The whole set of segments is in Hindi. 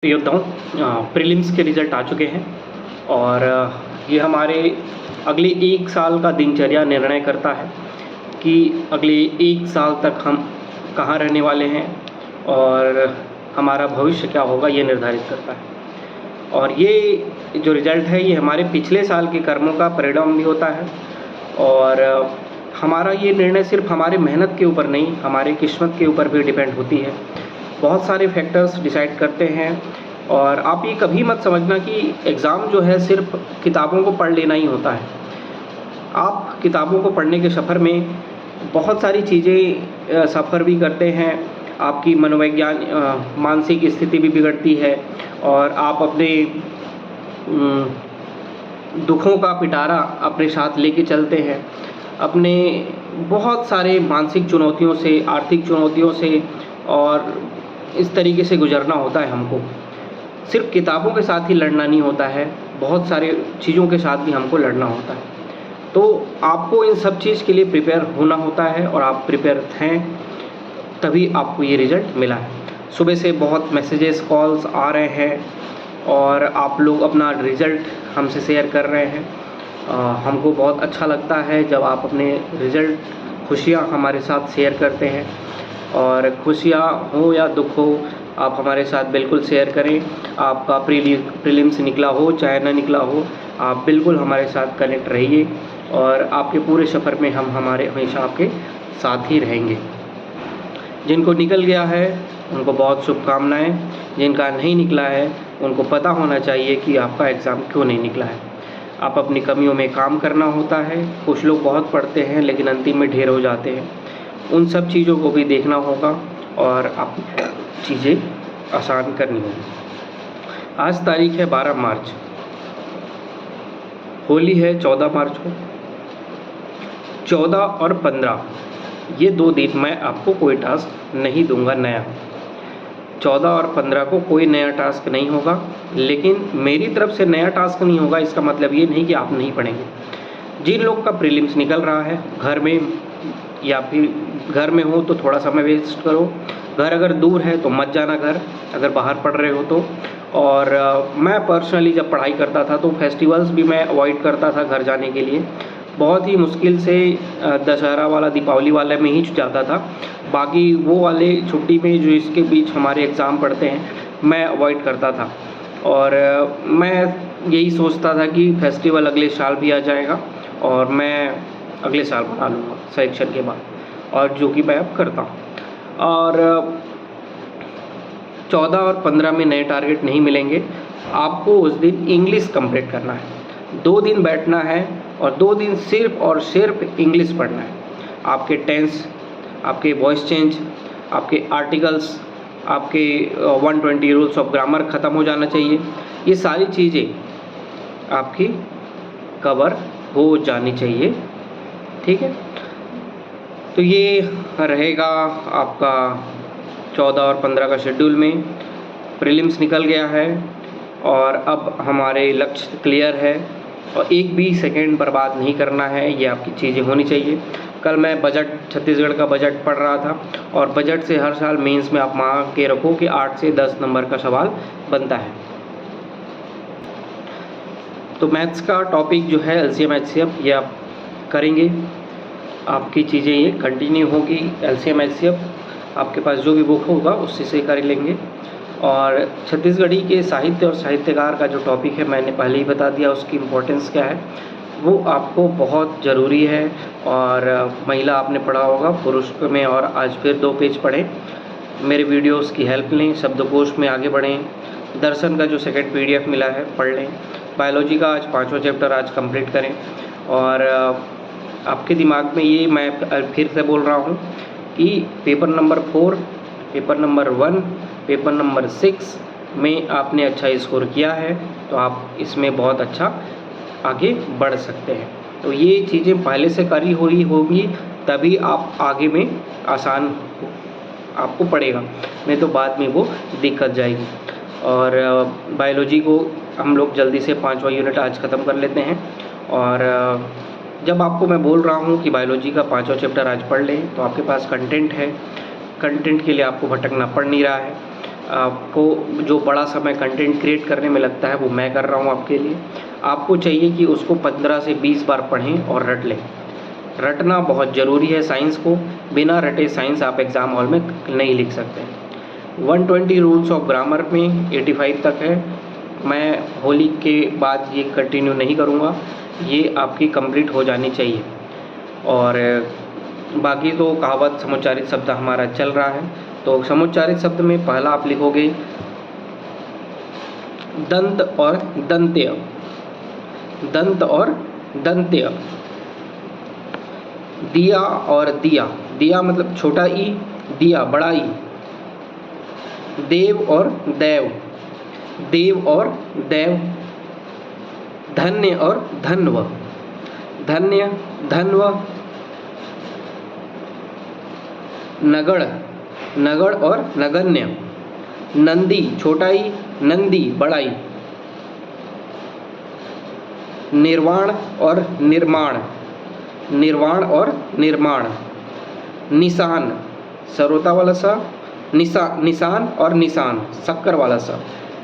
योद्धाओं, प्रीलिम्स के रिज़ल्ट आ चुके हैं और ये हमारे अगले 1 साल का दिनचर्या निर्णय करता है कि अगले 1 साल तक हम कहाँ रहने वाले हैं और हमारा भविष्य क्या होगा, ये निर्धारित करता है। और ये जो रिज़ल्ट है ये हमारे पिछले साल के कर्मों का परिणाम भी होता है और हमारा ये निर्णय सिर्फ हमारे मेहनत के ऊपर नहीं, हमारे किस्मत के ऊपर भी डिपेंड होती है। बहुत सारे फैक्टर्स डिसाइड करते हैं और आप ये कभी मत समझना कि एग्ज़ाम जो है सिर्फ किताबों को पढ़ लेना ही होता है। आप किताबों को पढ़ने के सफ़र में बहुत सारी चीज़ें सफ़र भी करते हैं। आपकी मानसिक स्थिति भी बिगड़ती है और आप अपने दुखों का पिटारा अपने साथ लेके चलते हैं। अपने बहुत सारे मानसिक चुनौतियों से, आर्थिक चुनौतियों से और इस तरीके से गुज़रना होता है हमको। सिर्फ़ किताबों के साथ ही लड़ना नहीं होता है, बहुत सारे चीज़ों के साथ भी हमको लड़ना होता है। तो आपको इन सब चीज़ के लिए प्रिपेयर होना होता है और आप प्रिपेयर हैं, तभी आपको ये रिज़ल्ट मिला है। सुबह से बहुत मैसेजेस, कॉल्स आ रहे हैं और आप लोग अपना रिज़ल्ट हमसे शेयर कर रहे हैं। हमको बहुत अच्छा लगता है जब आप अपने रिज़ल्ट खुशियाँ हमारे साथ शेयर करते हैं और खुशियाँ हो या दुख हो, आप हमारे साथ बिल्कुल शेयर करें। आपका प्रीलिम्स निकला हो चाहे ना निकला हो, आप बिल्कुल हमारे साथ कनेक्ट रहिए और आपके पूरे सफ़र में हम हमेशा आपके साथ ही रहेंगे। जिनको निकल गया है उनको बहुत शुभकामनाएँ, जिनका नहीं निकला है उनको पता होना चाहिए कि आपका एग्ज़ाम क्यों नहीं निकला है। आप अपनी कमियों में काम करना होता है। कुछ लोग बहुत पढ़ते हैं लेकिन अंतिम में ढेर हो जाते हैं। उन सब चीज़ों को भी देखना होगा और आप चीज़ें आसान करनी होगी। आज तारीख है 12 मार्च, होली है 14 मार्च को। 14 और 15 ये 2 दिन मैं आपको कोई टास्क नहीं दूंगा नया। 14 और 15 को कोई नया टास्क नहीं होगा, लेकिन मेरी तरफ से नया टास्क नहीं होगा इसका मतलब ये नहीं कि आप नहीं पढ़ेंगे। जिन लोग का प्रीलिम्स निकल रहा है घर में या फिर घर में हो तो थोड़ा समय वेस्ट करो। घर अगर दूर है तो मत जाना घर, अगर बाहर पढ़ रहे हो तो। और मैं पर्सनली जब पढ़ाई करता था तो फेस्टिवल्स भी मैं अवॉइड करता था घर जाने के लिए। बहुत ही मुश्किल से दशहरा वाला, दीपावली वाले में ही जाता था। बाकी वो वाले छुट्टी में जो इसके बीच हमारे एग्ज़ाम पड़ते हैं, मैं अवॉइड करता था। और मैं यही सोचता था कि फेस्टिवल अगले साल भी आ जाएगा और मैं अगले साल बना लूँगा सिलेक्शन के बाद, और जो कि मैं अब करता हूँ। और 14 और 15 में नए टारगेट नहीं मिलेंगे। आपको उस दिन इंग्लिश कंप्लीट करना है। 2 दिन बैठना है और 2 दिन सिर्फ़ और सिर्फ इंग्लिश पढ़ना है। आपके टेंस, आपके वॉइस चेंज, आपके आर्टिकल्स, आपके 120 रूल्स ऑफ ग्रामर ख़त्म हो जाना चाहिए। ये सारी चीज़ें आपकी कवर हो जानी चाहिए, ठीक है। तो ये रहेगा आपका 14 और 15 का शेड्यूल में। प्रीलिम्स निकल गया है और अब हमारे लक्ष्य क्लियर है और एक भी सेकंड बर्बाद नहीं करना है, ये आपकी चीज़ें होनी चाहिए। कल मैं बजट, छत्तीसगढ़ का बजट पढ़ रहा था और बजट से हर साल मेंस में आप मान के रखो कि 8 से 10 नंबर का सवाल बनता है। तो मैथ्स का टॉपिक जो है एलसीएम एचसीएफ, ये आप करेंगे। आपकी चीज़ें ये कंटिन्यू होगी। एलसीएम एचसीएफ आपके पास जो भी बुक होगा उससे से कर लेंगे। और छत्तीसगढ़ी के साहित्य और साहित्यकार का जो टॉपिक है मैंने पहले ही बता दिया, उसकी इम्पोर्टेंस क्या है, वो आपको बहुत ज़रूरी है। और महिला आपने पढ़ा होगा, पुरुष में और आज फिर 2 पेज पढ़ें। मेरे वीडियोस की हेल्प लें, शब्दकोश में आगे बढ़ें। दर्शन का जो सेकंड पीडीएफ मिला है पढ़ लें। बायोलॉजी का आज 5वां चैप्टर आज कंप्लीट करें। और आपके दिमाग में ये मैं फिर से बोल रहा हूँ कि paper number 4, paper number 1, paper number 6 में आपने अच्छा स्कोर किया है तो आप इसमें बहुत अच्छा आगे बढ़ सकते हैं। तो ये चीज़ें पहले से करी हुई होंगी तभी आप आगे में आसान आपको पड़ेगा, नहीं तो बाद में वो दिक्कत जाएगी। और बायोलॉजी को हम लोग जल्दी से 5वां यूनिट आज ख़त्म कर लेते हैं। और जब आपको मैं बोल रहा हूँ कि बायोलॉजी का 5वां चैप्टर आज पढ़ लें तो आपके पास कंटेंट है, कंटेंट के लिए आपको भटकना पड़ नहीं रहा है। आपको जो बड़ा समय कंटेंट क्रिएट करने में लगता है वो मैं कर रहा हूँ आपके लिए। आपको चाहिए कि उसको 15 से 20 बार पढ़ें और रट लें। रटना बहुत ज़रूरी है साइंस को, बिना रटे साइंस आप एग्ज़ाम हॉल में नहीं लिख सकते। 120 रूल्स ऑफ ग्रामर में 85 तक है। मैं होली के बाद ये कंटिन्यू नहीं करूँगा, ये आपकी कंप्लीट हो जानी चाहिए। और बाकी तो कहावत समुच्चारित शब्द हमारा चल रहा है। तो समुच्चारित शब्द में पहला आप लिखोगे दंत और दंत्य। दंत और दंत्य। दिया और दिया। दिया मतलब छोटा ई, दिया बड़ा ई। देव और देव। देव और देव। धन्य और धन्व। धन्य धन्व। नगड़। नगड़ और नगण्य। नंदी छोटा ई, नंदी बड़ा ई। निर्वाण और निर्माण। निर्वाण और निर्माण। निशान सरोता वाला सा, निशान और निशान शक्कर वाला सा।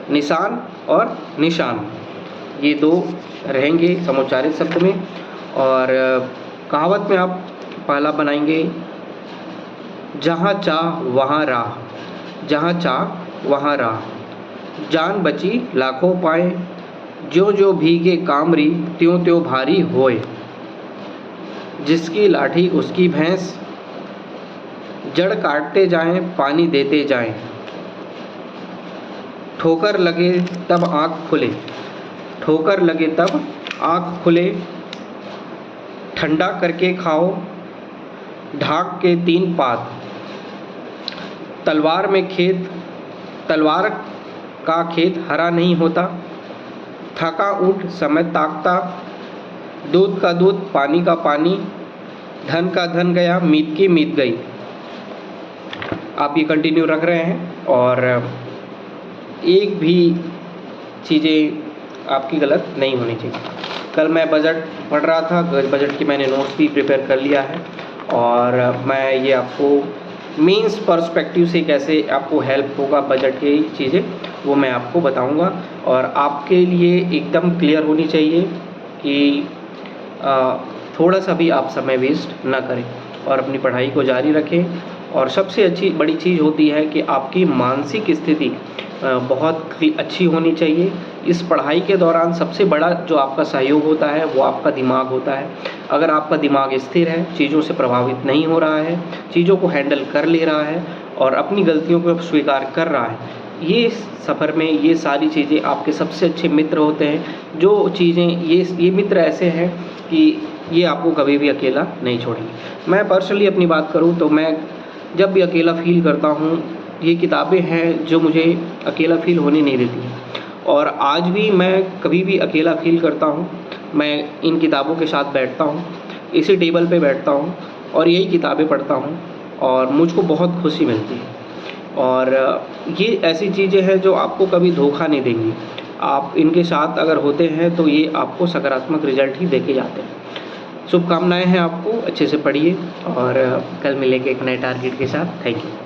निशान और निशान, ये दो रहेंगे समुच्चारित शब्द में। और कहावत में आप पहला बनाएंगे जहाँ चाह वहाँ राह। जहाँ चाह वहाँ राह। जान बची लाखों पाए, ज्यों ज्यों भीगे कामरी, त्यों त्यों भारी होए। जिसकी लाठी उसकी भैंस, जड़ काटते जाएं पानी देते जाएं। ठोकर लगे तब आँख खुले। ठोकर लगे तब आँख खुले। ठंडा करके खाओ ढाक के 3 पात। तलवार में खेत, तलवार का खेत हरा नहीं होता। थका ऊँट समय ताकता। दूध का दूध पानी का पानी। धन का धन गया मीत की मीत गई। आप ये कंटिन्यू रख रहे हैं और एक भी चीज़ें आपकी गलत नहीं होनी चाहिए। कल मैं बजट पढ़ रहा था, बजट की मैंने नोट्स भी प्रिपेयर कर लिया है और मैं ये आपको मीन्स पर्सपेक्टिव से कैसे आपको हेल्प होगा बजट की चीज़ें वो मैं आपको बताऊंगा। और आपके लिए एकदम क्लियर होनी चाहिए कि थोड़ा सा भी आप समय वेस्ट ना करें और अपनी पढ़ाई को जारी रखें। और सबसे बड़ी चीज़ होती है कि आपकी मानसिक स्थिति बहुत ही अच्छी होनी चाहिए। इस पढ़ाई के दौरान सबसे बड़ा जो आपका सहयोग होता है वो आपका दिमाग होता है। अगर आपका दिमाग स्थिर है, चीज़ों से प्रभावित नहीं हो रहा है, चीज़ों को हैंडल कर ले रहा है और अपनी गलतियों को स्वीकार कर रहा है, ये सफ़र में ये सारी चीज़ें आपके सबसे अच्छे मित्र होते हैं। जो चीज़ें ये मित्र ऐसे हैं कि ये आपको कभी भी अकेला नहीं छोड़ेंगे। मैं पर्सनली अपनी बात करूँ तो मैं जब भी अकेला फ़ील करता हूँ, ये किताबें हैं जो मुझे अकेला फ़ील होने नहीं देती हैं। और आज भी मैं कभी भी अकेला फ़ील करता हूँ, मैं इन किताबों के साथ बैठता हूँ, इसी टेबल पे बैठता हूँ और यही किताबें पढ़ता हूँ और मुझको बहुत खुशी मिलती है। और ये ऐसी चीज़ें हैं जो आपको कभी धोखा नहीं देंगी। आप इनके साथ अगर होते हैं तो ये आपको सकारात्मक रिजल्ट ही देके जाते हैं। शुभकामनाएँ हैं आपको, अच्छे से पढ़िए और कल मिलेंगे एक नए टारगेट के साथ। Thank you.